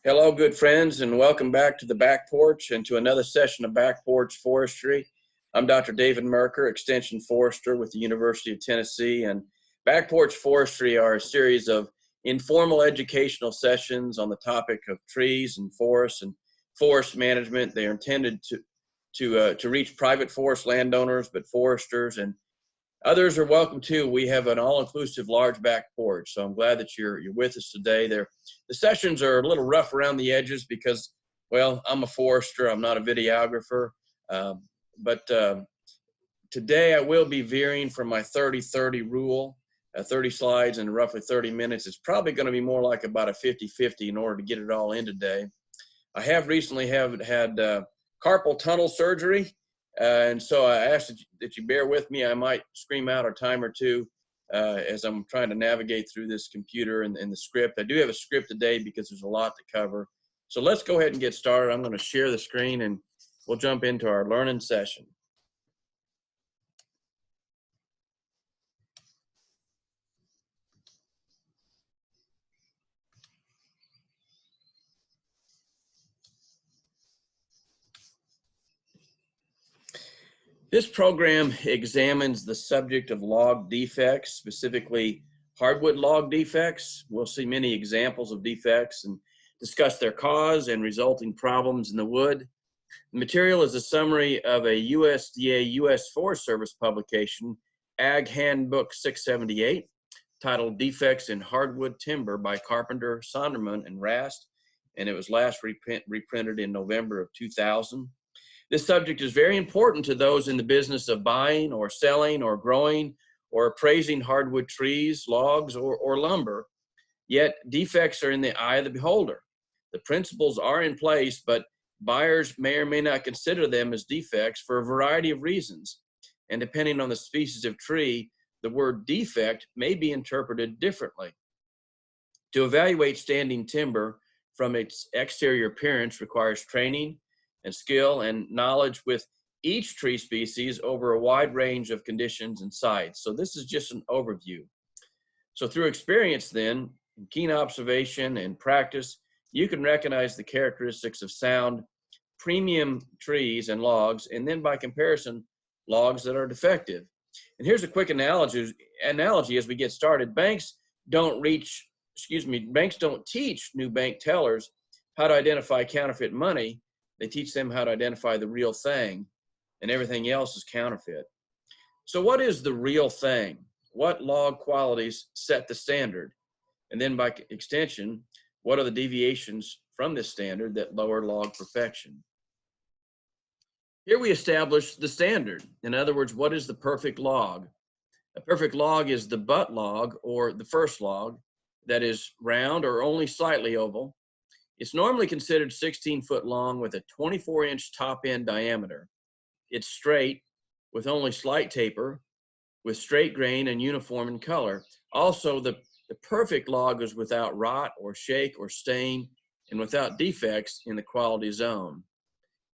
Hello, good friends, and welcome back to the Back Porch and to another session of Back Porch Forestry. I'm Dr. David Merker, Extension Forester with the University of Tennessee, and Back Porch Forestry are a series of informal educational sessions on the topic of trees and forest management. They are intended to reach private forest landowners, but foresters and others are welcome too. We have an all-inclusive large back porch, so I'm glad that you're with us today. The sessions are a little rough around the edges because, well, I'm a forester. I'm not a videographer, but today I will be veering from my 30-30 rule. 30 slides in roughly 30 minutes. It's probably going to be more like about a 50-50 in order to get it all in today. I have recently had carpal tunnel surgery. And so I ask that you bear with me. I might scream out a time or two as I'm trying to navigate through this computer and the script. I do have a script today because there's a lot to cover. So let's go ahead and get started. I'm going to share the screen and we'll jump into our learning session. This program examines the subject of log defects, specifically hardwood log defects. We'll see many examples of defects and discuss their cause and resulting problems in the wood. The material is a summary of a USDA U.S. Forest Service publication, Ag Handbook 678, titled Defects in Hardwood Timber by Carpenter, Sonderman, and Rast, and it was last reprinted in November of 2000. This subject is very important to those in the business of buying or selling or growing or appraising hardwood trees, logs, or lumber. Yet defects are in the eye of the beholder. The principles are in place, but buyers may or may not consider them as defects for a variety of reasons. And depending on the species of tree, the word defect may be interpreted differently. To evaluate standing timber from its exterior appearance requires training and skill and knowledge with each tree species over a wide range of conditions and sites. So this is just an overview. So through experience then, keen observation and practice, you can recognize the characteristics of sound premium trees and logs, and then by comparison, logs that are defective. And here's a quick analogy as we get started. Banks don't teach new bank tellers how to identify counterfeit money. They teach them how to identify the real thing, and everything else is counterfeit. So what is the real thing? What log qualities set the standard? And then by extension, what are the deviations from this standard that lower log perfection? Here we establish the standard. In other words, what is the perfect log? A perfect log is the butt log, or the first log, that is round or only slightly oval. It's normally considered 16 foot long with a 24-inch top end diameter. It's straight with only slight taper, with straight grain and uniform in color. Also, the perfect log is without rot or shake or stain and without defects in the quality zone.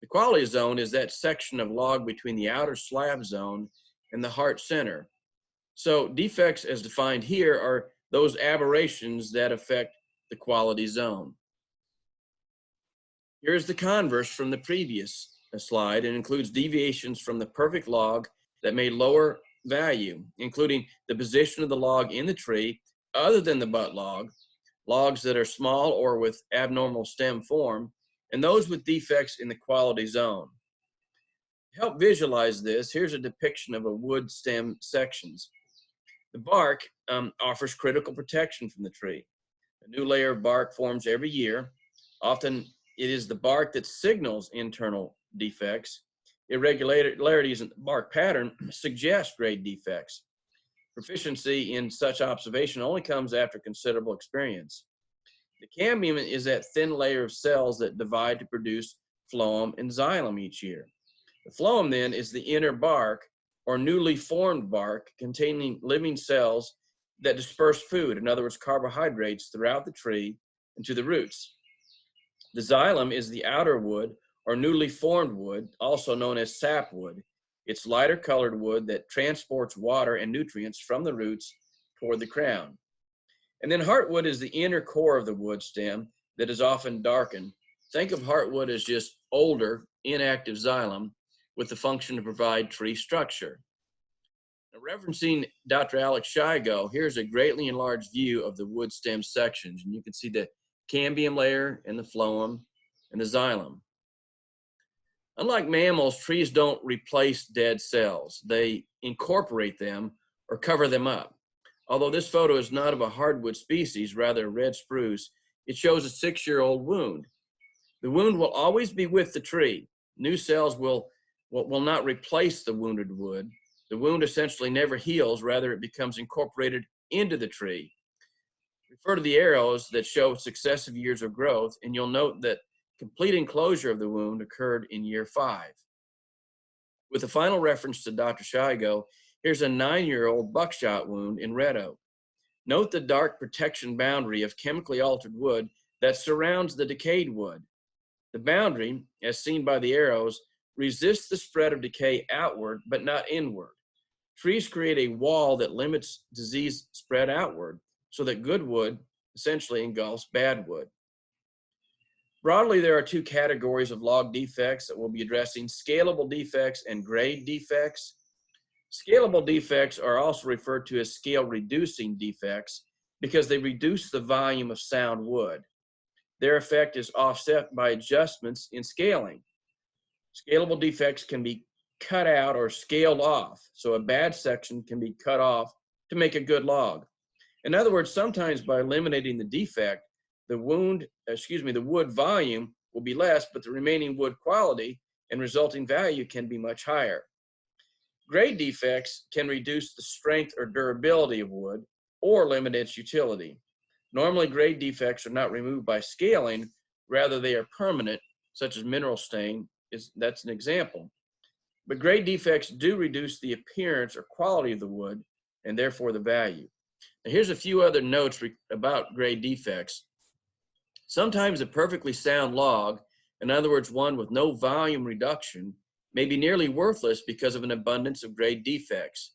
The quality zone is that section of log between the outer slab zone and the heart center. So defects as defined here are those aberrations that affect the quality zone. Here's the converse from the previous slide. It includes deviations from the perfect log that may lower value, including the position of the log in the tree other than the butt log, logs that are small or with abnormal stem form, and those with defects in the quality zone. To help visualize this, here's a depiction of a wood stem sections. The bark offers critical protection from the tree. A new layer of bark forms every year. Often it is the bark that signals internal defects. Irregularities in the bark pattern suggest grade defects. Proficiency in such observation only comes after considerable experience. The cambium is that thin layer of cells that divide to produce phloem and xylem each year. The phloem then is the inner bark or newly formed bark containing living cells that disperse food, in other words, carbohydrates, throughout the tree and to the roots. The xylem is the outer wood or newly formed wood, also known as sapwood. It's lighter colored wood that transports water and nutrients from the roots toward the crown. And then heartwood is the inner core of the wood stem that is often darkened. Think of heartwood as just older, inactive xylem with the function to provide tree structure. Now, referencing Dr. Alex Shigo, here's a greatly enlarged view of the wood stem sections, and you can see the cambium layer and the phloem and the xylem. Unlike mammals, trees don't replace dead cells. They incorporate them or cover them up. Although this photo is not of a hardwood species, rather a red spruce, it shows a 6-year-old wound. The wound will always be with the tree. New cells will not replace the wounded wood. The wound essentially never heals, rather it becomes incorporated into the tree. Refer to the arrows that show successive years of growth, and you'll note that complete enclosure of the wound occurred in year 5. With a final reference to Dr. Shigo, here's a 9-year-old buckshot wound in red oak. Note the dark protection boundary of chemically altered wood that surrounds the decayed wood. The boundary, as seen by the arrows, resists the spread of decay outward, but not inward. Trees create a wall that limits disease spread outward, so that good wood essentially engulfs bad wood. Broadly, there are 2 categories of log defects that we'll be addressing: scalable defects and grade defects. Scalable defects are also referred to as scale-reducing defects because they reduce the volume of sound wood. Their effect is offset by adjustments in scaling. Scalable defects can be cut out or scaled off, so a bad section can be cut off to make a good log. In other words, sometimes by eliminating the defect, the wood volume will be less, but the remaining wood quality and resulting value can be much higher. Grade defects can reduce the strength or durability of wood or limit its utility. Normally, grade defects are not removed by scaling, rather they are permanent, such as mineral stain, that's an example. But grade defects do reduce the appearance or quality of the wood and therefore the value. Now, here's a few other notes about grade defects. Sometimes a perfectly sound log, in other words, one with no volume reduction, may be nearly worthless because of an abundance of grade defects.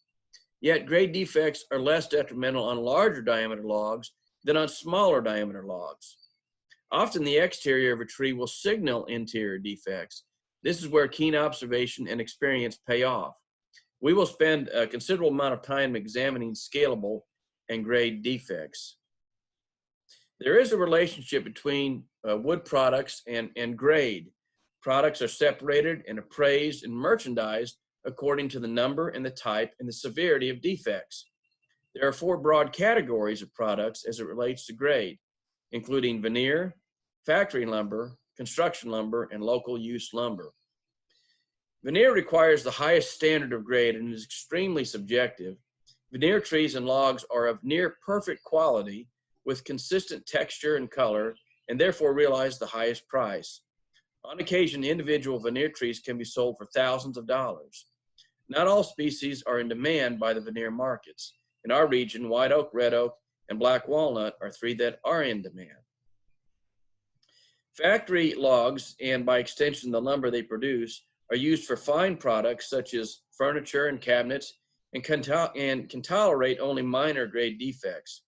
Yet grade defects are less detrimental on larger diameter logs than on smaller diameter logs. Often the exterior of a tree will signal interior defects. This is where keen observation and experience pay off. We will spend a considerable amount of time examining scalable and grade defects. There is a relationship between wood products and grade. Products are separated and appraised and merchandised according to the number and the type and the severity of defects. There are 4 broad categories of products as it relates to grade, including veneer, factory lumber, construction lumber, and local use lumber. Veneer requires the highest standard of grade and is extremely subjective. Veneer trees and logs are of near perfect quality with consistent texture and color, and therefore realize the highest price. On occasion, individual veneer trees can be sold for thousands of dollars. Not all species are in demand by the veneer markets. In our region, white oak, red oak, and black walnut are 3 that are in demand. Factory logs, and by extension the lumber they produce, are used for fine products such as furniture and cabinets, and can tolerate only minor grade defects.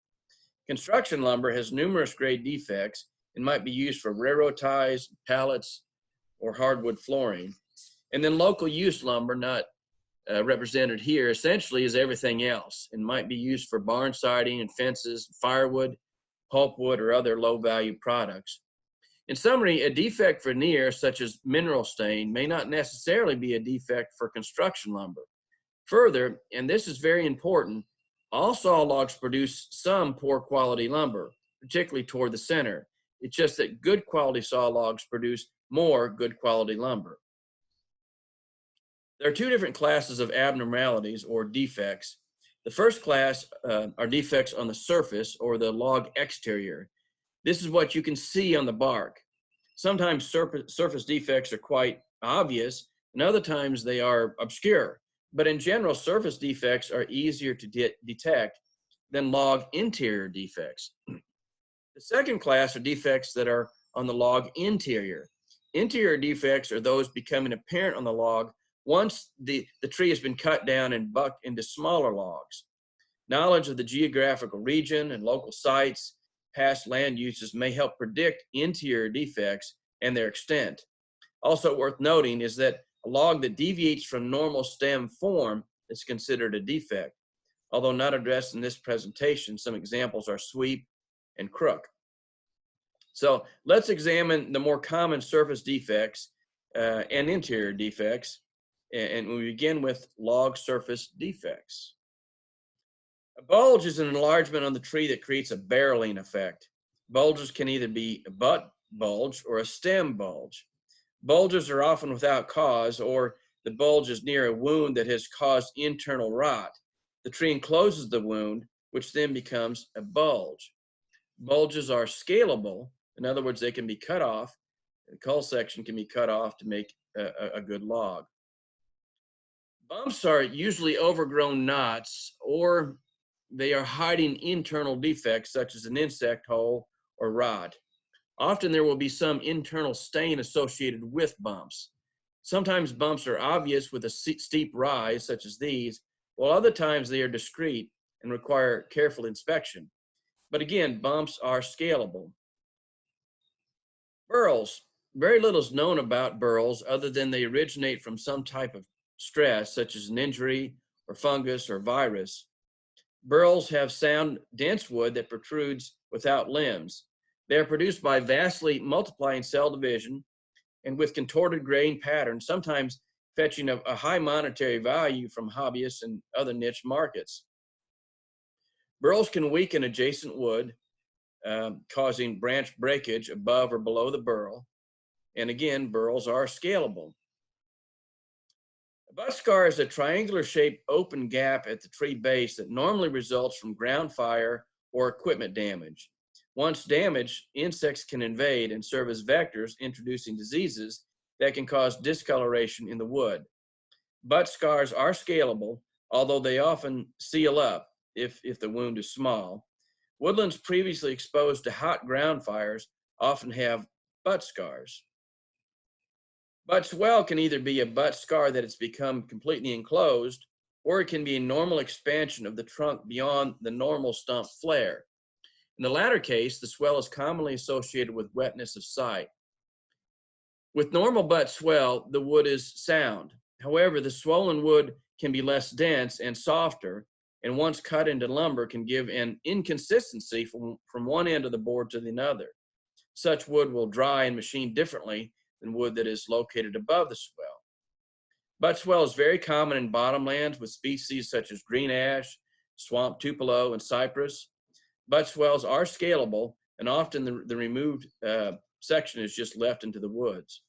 Construction lumber has numerous grade defects and might be used for railroad ties, pallets, or hardwood flooring. And then local use lumber, not represented here, essentially is everything else and might be used for barn siding and fences, firewood, pulpwood, or other low-value products. In summary, a defect veneer such as mineral stain may not necessarily be a defect for construction lumber. Further, and this is very important, all saw logs produce some poor quality lumber, particularly toward the center. It's just that good quality saw logs produce more good quality lumber. There are 2 different classes of abnormalities or defects. The first class are defects on the surface or the log exterior. This is what you can see on the bark. Sometimes surface defects are quite obvious, and other times they are obscure. But in general, surface defects are easier to detect than log interior defects. The second class are defects that are on the log interior. Interior defects are those becoming apparent on the log once the tree has been cut down and bucked into smaller logs. Knowledge of the geographical region and local sites past land uses may help predict interior defects and their extent. Also worth noting is that a log that deviates from normal stem form is considered a defect. Although not addressed in this presentation, some examples are sweep and crook. So let's examine the more common surface defects and interior defects, and we begin with log surface defects. A bulge is an enlargement on the tree that creates a barreling effect. Bulges can either be a butt bulge or a stem bulge. Bulges are often without cause, or the bulge is near a wound that has caused internal rot. The tree encloses the wound, which then becomes a bulge. Bulges are scalable. In other words, they can be cut off. The cull section can be cut off to make a good log. Bumps are usually overgrown knots, or they are hiding internal defects such as an insect hole or rot. Often there will be some internal stain associated with bumps. Sometimes bumps are obvious with a steep rise such as these, while other times they are discreet and require careful inspection. But again, bumps are scalable. Burls. Very little is known about burls other than they originate from some type of stress such as an injury or fungus or virus. Burls have sound, dense wood that protrudes without limbs. They are produced by vastly multiplying cell division and with contorted grain patterns, sometimes fetching a high monetary value from hobbyists and other niche markets. Burls can weaken adjacent wood, causing branch breakage above or below the burl. And again, burls are scalable. A butt scar is a triangular shaped open gap at the tree base that normally results from ground fire or equipment damage. Once damaged, insects can invade and serve as vectors, introducing diseases that can cause discoloration in the wood. Butt scars are scalable, although they often seal up if the wound is small. Woodlands previously exposed to hot ground fires often have butt scars. Butt swell can either be a butt scar that has become completely enclosed, or it can be a normal expansion of the trunk beyond the normal stump flare. In the latter case, the swell is commonly associated with wetness of sight. With normal butt swell, the wood is sound. However, the swollen wood can be less dense and softer, and once cut into lumber can give an inconsistency from one end of the board to the other. Such wood will dry and machine differently than wood that is located above the swell. Butt swell is very common in bottomlands with species such as green ash, swamp tupelo, and cypress. Butt swells are scalable, and often the removed section is just left into the woods.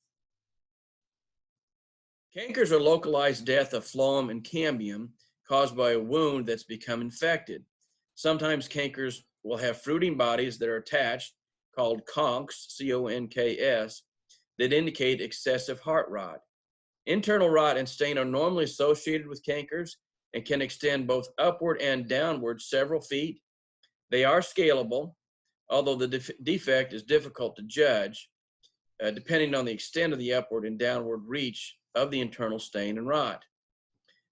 Cankers are localized death of phloem and cambium caused by a wound that's become infected. Sometimes cankers will have fruiting bodies that are attached, called conks, C-O-N-K-S, that indicate excessive heart rot. Internal rot and stain are normally associated with cankers and can extend both upward and downward several feet. They are scalable, although the defect is difficult to judge, depending on the extent of the upward and downward reach of the internal stain and rot.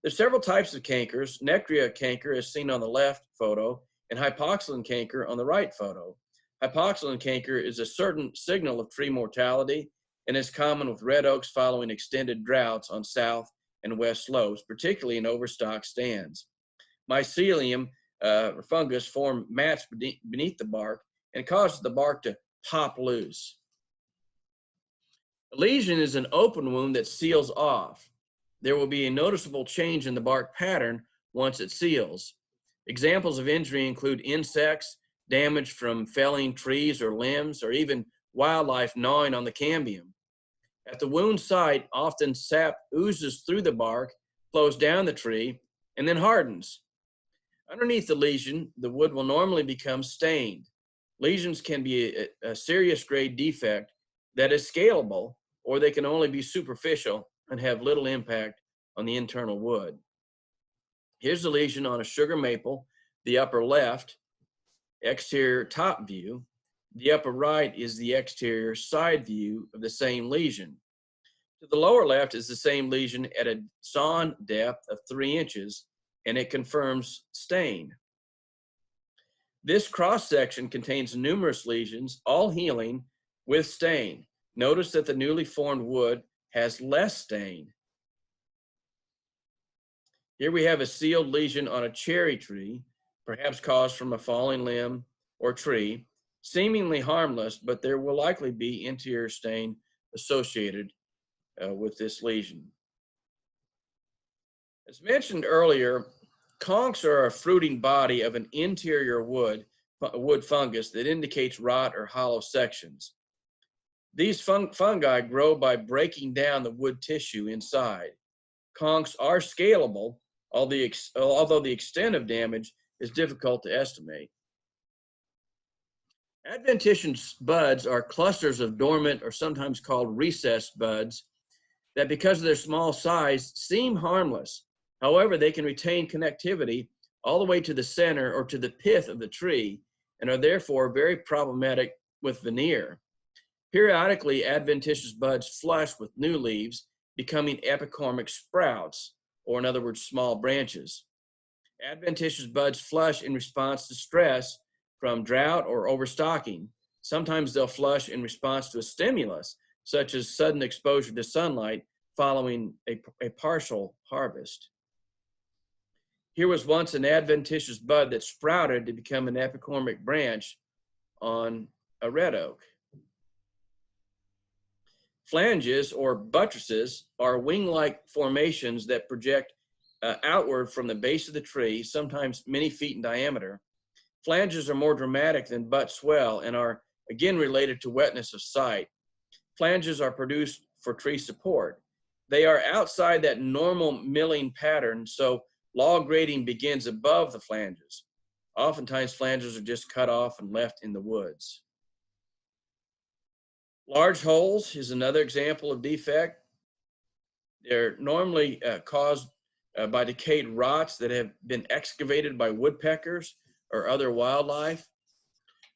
There's several types of cankers. Nectria canker is seen on the left photo, and hypoxylon canker on the right photo. Hypoxylon canker is a certain signal of tree mortality and is common with red oaks following extended droughts on south and west slopes, particularly in overstocked stands. Mycelium fungus form mats beneath the bark and causes the bark to pop loose. A lesion is an open wound that seals off. There will be a noticeable change in the bark pattern once it seals. Examples of injury include insects, damage from felling trees or limbs, or even wildlife gnawing on the cambium. At the wound site, often sap oozes through the bark, flows down the tree, and then hardens. Underneath the lesion, the wood will normally become stained. Lesions can be a serious grade defect that is scalable, or they can only be superficial and have little impact on the internal wood. Here's a lesion on a sugar maple, the upper left, exterior top view. The upper right is the exterior side view of the same lesion. To the lower left is the same lesion at a sawn depth of 3 inches, and it confirms stain. This cross-section contains numerous lesions, all healing with stain. Notice that the newly formed wood has less stain. Here we have a sealed lesion on a cherry tree, perhaps caused from a falling limb or tree, seemingly harmless, but there will likely be interior stain associated with this lesion. As mentioned earlier, conchs are a fruiting body of an interior wood fungus that indicates rot or hollow sections. These fungi grow by breaking down the wood tissue inside. Conchs are scalable, although the extent of damage is difficult to estimate. Adventitious buds are clusters of dormant or sometimes called recessed buds that, because of their small size, seem harmless. However, they can retain connectivity all the way to the center or to the pith of the tree and are therefore very problematic with veneer. Periodically, adventitious buds flush with new leaves, becoming epicormic sprouts, or in other words, small branches. Adventitious buds flush in response to stress from drought or overstocking. Sometimes they'll flush in response to a stimulus, such as sudden exposure to sunlight following a partial harvest. Here was once an adventitious bud that sprouted to become an epicormic branch on a red oak. Flanges or buttresses are wing-like formations that project outward from the base of the tree, sometimes many feet in diameter. Flanges are more dramatic than butt swell and are again related to wetness of site. Flanges are produced for tree support. They are outside that normal milling pattern, so log grading begins above the flanges. Oftentimes, flanges are just cut off and left in the woods. Large holes is another example of defect. They're normally caused by decayed rots that have been excavated by woodpeckers or other wildlife.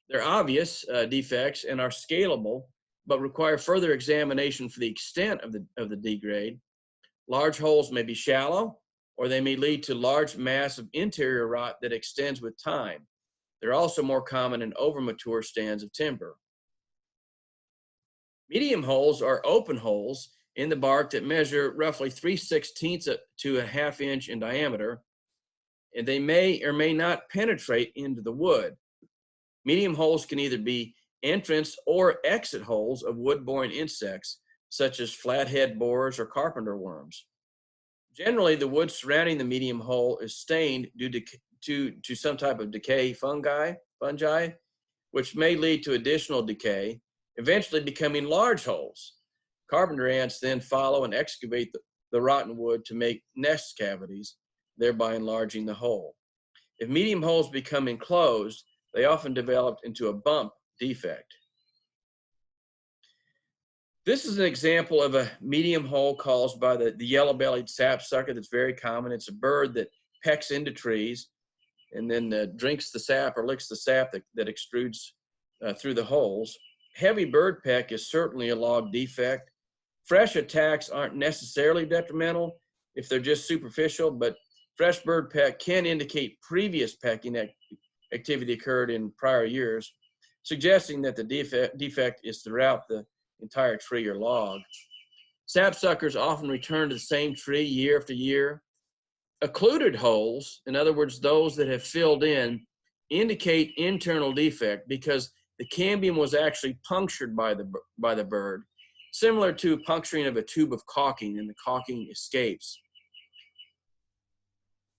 They're obvious defects and are scalable, but require further examination for the extent of the degrade. Large holes may be shallow, or they may lead to large mass of interior rot that extends with time. They're also more common in overmature stands of timber. Medium holes are open holes in the bark that measure roughly 3/16 to a ½ inch in diameter, and they may or may not penetrate into the wood. Medium holes can either be entrance or exit holes of wood-boring insects, such as flathead borers or carpenter worms. Generally, the wood surrounding the medium hole is stained due to some type of decay fungi, which may lead to additional decay, eventually becoming large holes. Carpenter ants then follow and excavate the rotten wood to make nest cavities, thereby enlarging the hole. If medium holes become enclosed, they often develop into a bump defect. This is an example of a medium hole caused by the yellow-bellied sapsucker that's very common. It's a bird that pecks into trees and then drinks the sap or licks the sap that extrudes through the holes. Heavy bird peck is certainly a log defect. Fresh attacks aren't necessarily detrimental if they're just superficial, but fresh bird peck can indicate previous pecking activity occurred in prior years, suggesting that the defect is throughout the entire tree or log. Sapsuckers often return to the same tree year after year. Occluded holes, in other words, those that have filled in, indicate internal defect because the cambium was actually punctured by the bird, similar to puncturing of a tube of caulking, and the caulking escapes.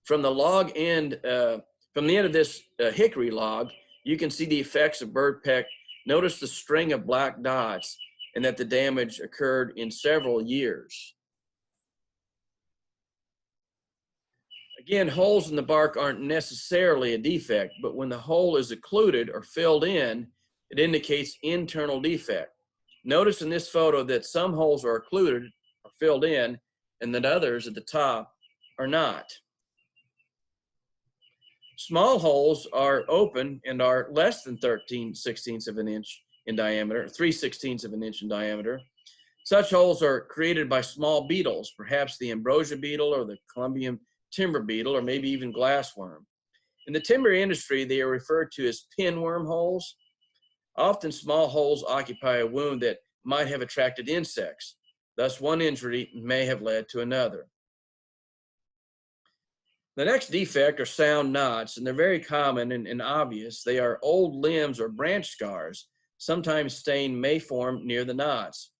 From the log end, from the end of this hickory log, you can see the effects of bird peck. Notice the string of black dots and that the damage occurred in several years. Again, holes in the bark aren't necessarily a defect, but when the hole is occluded or filled in, it indicates internal defect. Notice in this photo that some holes are occluded or filled in, and that others at the top are not. Small holes are open and are less than 13/16 of an inch in diameter, 3/16 of an inch in diameter. Such holes are created by small beetles, perhaps the ambrosia beetle or the Columbian timber beetle, or maybe even glassworm. In the timber industry, they are referred to as pinworm holes. Often small holes occupy a wound that might have attracted insects. Thus, one injury may have led to another. The next defect are sound knots, and they're very common and obvious. They are old limbs or branch scars. Sometimes stain may form near the knots.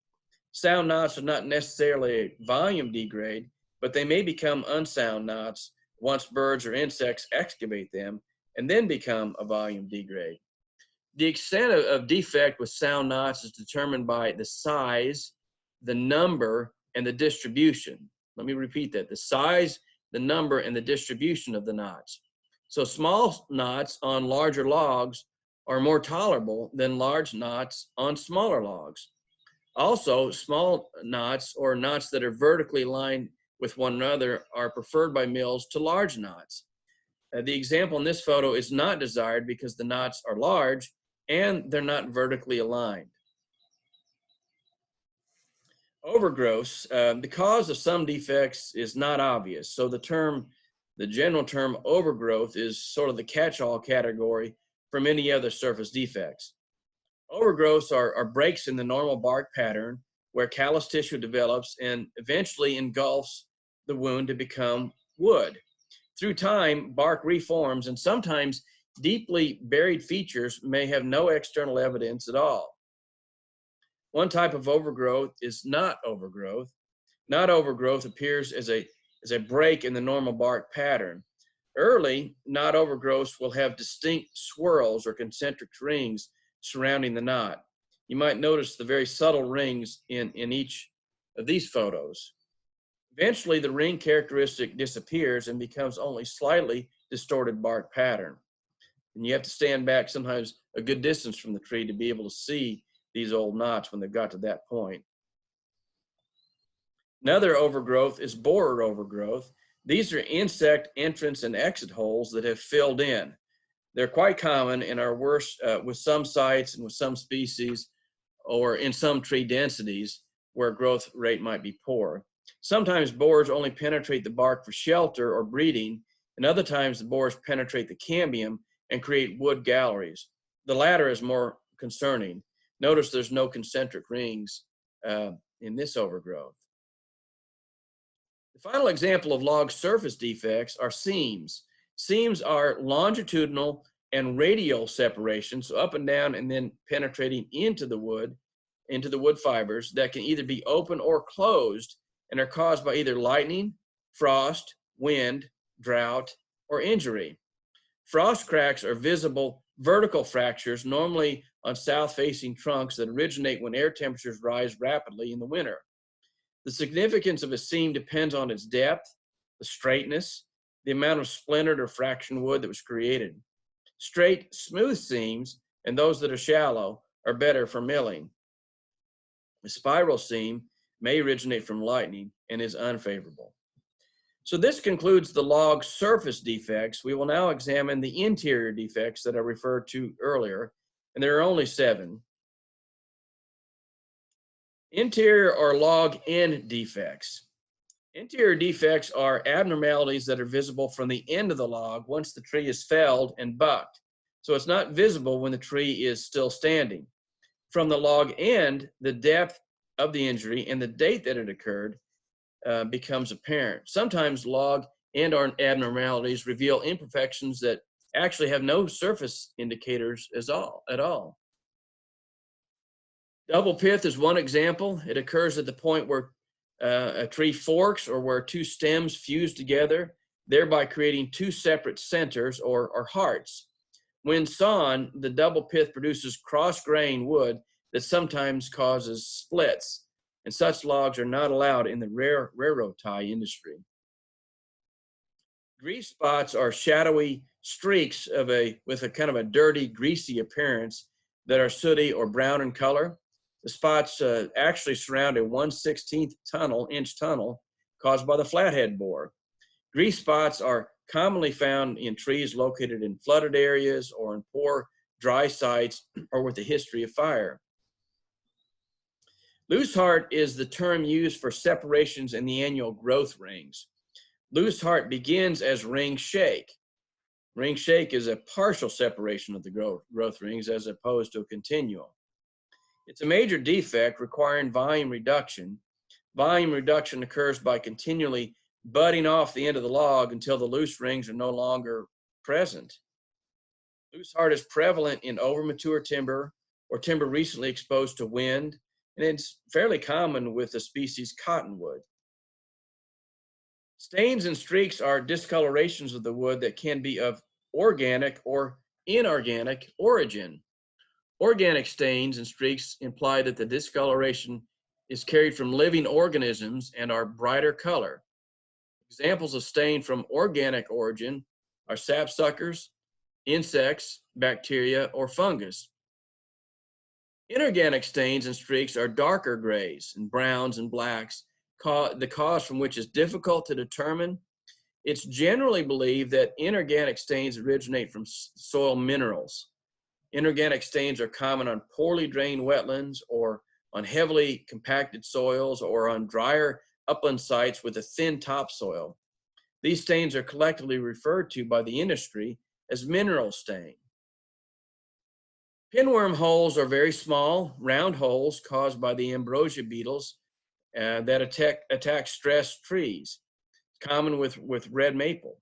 Sound knots are not necessarily a volume degrade, but they may become unsound knots once birds or insects excavate them and then become a volume degrade. The extent of defect with sound knots is determined by the size, the number, and the distribution. Let me repeat that. The size, the number, and the distribution of the knots. So small knots on larger logs are more tolerable than large knots on smaller logs. Also, small knots or knots that are vertically aligned with one another are preferred by mills to large knots. The example in this photo is not desired because the knots are large and they're not vertically aligned. Overgrowths, the cause of some defects is not obvious. So the general term overgrowth is sort of the catch-all category for many other surface defects. Overgrowths are breaks in the normal bark pattern where callus tissue develops and eventually engulfs the wound to become wood. Through time, bark reforms, and sometimes deeply buried features may have no external evidence at all. One type of overgrowth is knot overgrowth. Knot overgrowth appears as a break in the normal bark pattern. Early knot overgrowths will have distinct swirls or concentric rings surrounding the knot. You might notice the very subtle rings in each of these photos. Eventually, the ring characteristic disappears and becomes only slightly distorted bark pattern. And you have to stand back sometimes a good distance from the tree to be able to see these old knots when they've got to that point. Another overgrowth is borer overgrowth. These are insect entrance and exit holes that have filled in. They're quite common and are worse with some sites and with some species or in some tree densities where growth rate might be poor. Sometimes borers only penetrate the bark for shelter or breeding, and other times the borers penetrate the cambium and create wood galleries. The latter is more concerning. Notice there's no concentric rings in this overgrowth. The final example of log surface defects are seams. Seams are longitudinal and radial separations, so up and down and then penetrating into the wood fibers that can either be open or closed and are caused by either lightning, frost, wind, drought, or injury. Frost cracks are visible vertical fractures, normally on south-facing trunks that originate when air temperatures rise rapidly in the winter. The significance of a seam depends on its depth, the straightness, the amount of splintered or fractioned wood that was created. Straight, smooth seams, and those that are shallow, are better for milling. A spiral seam may originate from lightning and is unfavorable. So this concludes the log surface defects. We will now examine the interior defects that I referred to earlier, and there are only 7. Interior or log end defects. Interior defects are abnormalities that are visible from the end of the log once the tree is felled and bucked. So it's not visible when the tree is still standing. From the log end, the depth of the injury and the date that it occurred becomes apparent. Sometimes log end abnormalities reveal imperfections that actually have no surface indicators at all. Double pith is one example. It occurs at the point where a tree forks or where 2 stems fuse together, thereby creating 2 separate centers or hearts. When sawn, the double pith produces cross-grain wood that sometimes causes splits, and such logs are not allowed in the railroad tie industry. Grease spots are shadowy streaks with a kind of a dirty, greasy appearance that are sooty or brown in color. The spots actually surround a 1/16 inch tunnel caused by the flathead borer. Grease spots are commonly found in trees located in flooded areas or in poor, dry sites or with a history of fire. Loose heart is the term used for separations in the annual growth rings. Loose heart begins as ring shake. Ring shake is a partial separation of the growth rings as opposed to a continual. It's a major defect requiring volume reduction. Volume reduction occurs by continually budding off the end of the log until the loose rings are no longer present. Loose heart is prevalent in overmature timber or timber recently exposed to wind, and it's fairly common with the species cottonwood. Stains and streaks are discolorations of the wood that can be of organic or inorganic origin. Organic stains and streaks imply that the discoloration is carried from living organisms and are brighter color. Examples of stain from organic origin are sapsuckers, insects, bacteria, or fungus. Inorganic stains and streaks are darker grays and browns and blacks, the cause from which is difficult to determine. It's generally believed that inorganic stains originate from soil minerals. Inorganic stains are common on poorly drained wetlands or on heavily compacted soils or on drier upland sites with a thin topsoil. These stains are collectively referred to by the industry as mineral stain. Pinworm holes are very small, round holes caused by the ambrosia beetles that attack stressed trees, common with red maple.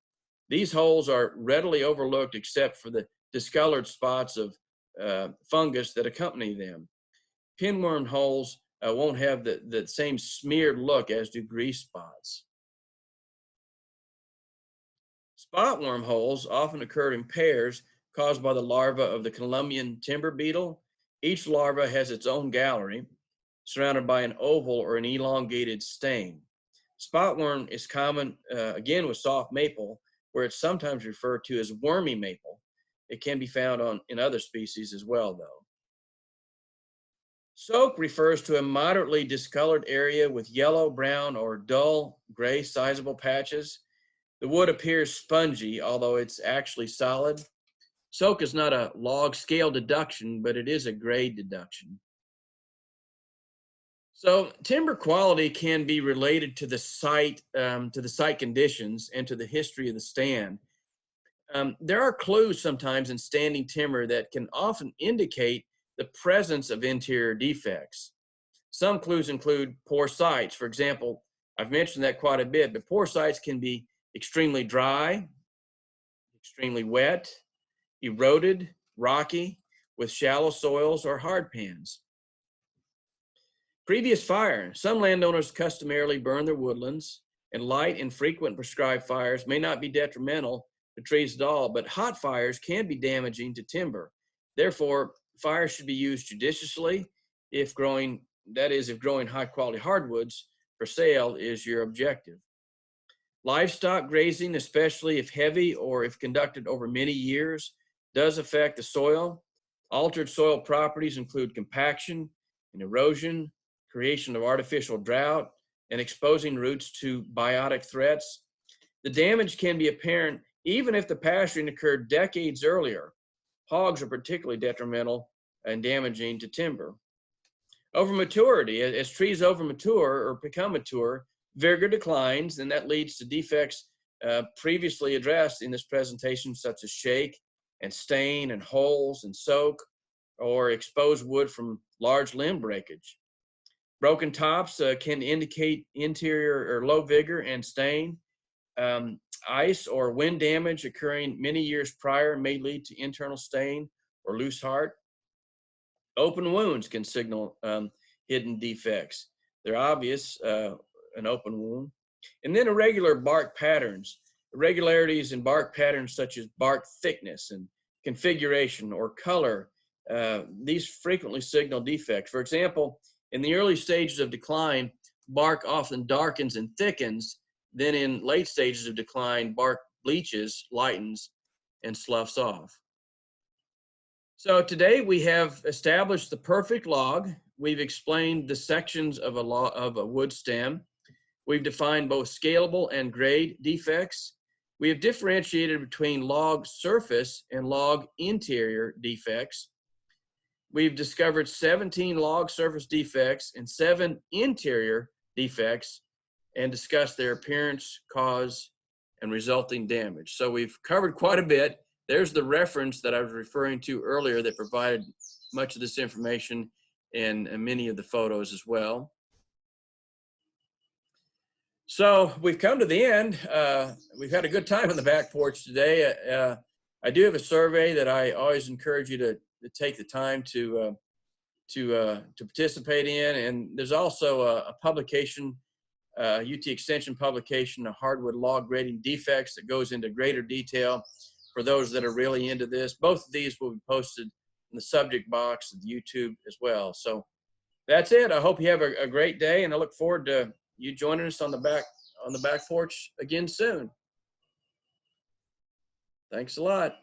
These holes are readily overlooked except for the discolored spots of fungus that accompany them. Pinworm holes won't have the same smeared look as do grease spots. Spotworm holes often occur in pairs caused by the larva of the Colombian timber beetle. Each larva has its own gallery, surrounded by an oval or an elongated stain. Spotworm is common, again, with soft maple, where it's sometimes referred to as wormy maple. It can be found in other species as well, though. Soak refers to a moderately discolored area with yellow, brown, or dull gray sizable patches. The wood appears spongy, although it's actually solid. Soak is not a log scale deduction, but it is a grade deduction. So timber quality can be related to the site conditions and to the history of the stand. There are clues sometimes in standing timber that can often indicate the presence of interior defects. Some clues include poor sites. For example, I've mentioned that quite a bit, but poor sites can be extremely dry, extremely wet, eroded, rocky, with shallow soils or hard pans. Previous fire. Some landowners customarily burn their woodlands, and light and frequent prescribed fires may not be detrimental to trees at all, but hot fires can be damaging to timber. Therefore, fires should be used judiciously if growing high quality hardwoods for sale is your objective. Livestock grazing, especially if heavy or if conducted over many years, does affect the soil. Altered soil properties include compaction and erosion, creation of artificial drought, and exposing roots to biotic threats. The damage can be apparent even if the pasturing occurred decades earlier. Hogs are particularly detrimental and damaging to timber. Overmaturity. As trees overmature or become mature, vigor declines, and that leads to defects previously addressed in this presentation, such as shake and stain and holes and soak, or exposed wood from large limb breakage. Broken tops can indicate interior or low vigor and stain. Ice or wind damage occurring many years prior may lead to internal stain or loose heart. Open wounds can signal hidden defects. They're obvious, an open wound. And then irregular bark patterns. Irregularities in bark patterns such as bark thickness and configuration or color, these frequently signal defects. For example, in the early stages of decline, bark often darkens and thickens. Then in late stages of decline, bark bleaches, lightens, and sloughs off. So today we have established the perfect log. We've explained the sections of a wood stem. We've defined both scalable and grade defects. We have differentiated between log surface and log interior defects. We've discovered 17 log surface defects and 7 interior defects and discussed their appearance, cause, and resulting damage. So we've covered quite a bit. There's the reference that I was referring to earlier that provided much of this information and many of the photos as well. So we've come to the end. We've had a good time on the back porch today. I do have a survey that I always encourage you to take the time to participate in, and there's also a publication, UT Extension publication, a Hardwood Log Grading Defects, that goes into greater detail for those that are really into this. Both of these will be posted in the subject box of YouTube as well. So that's it. I hope you have a great day, and I look forward to you joining us on the back porch again soon. Thanks a lot.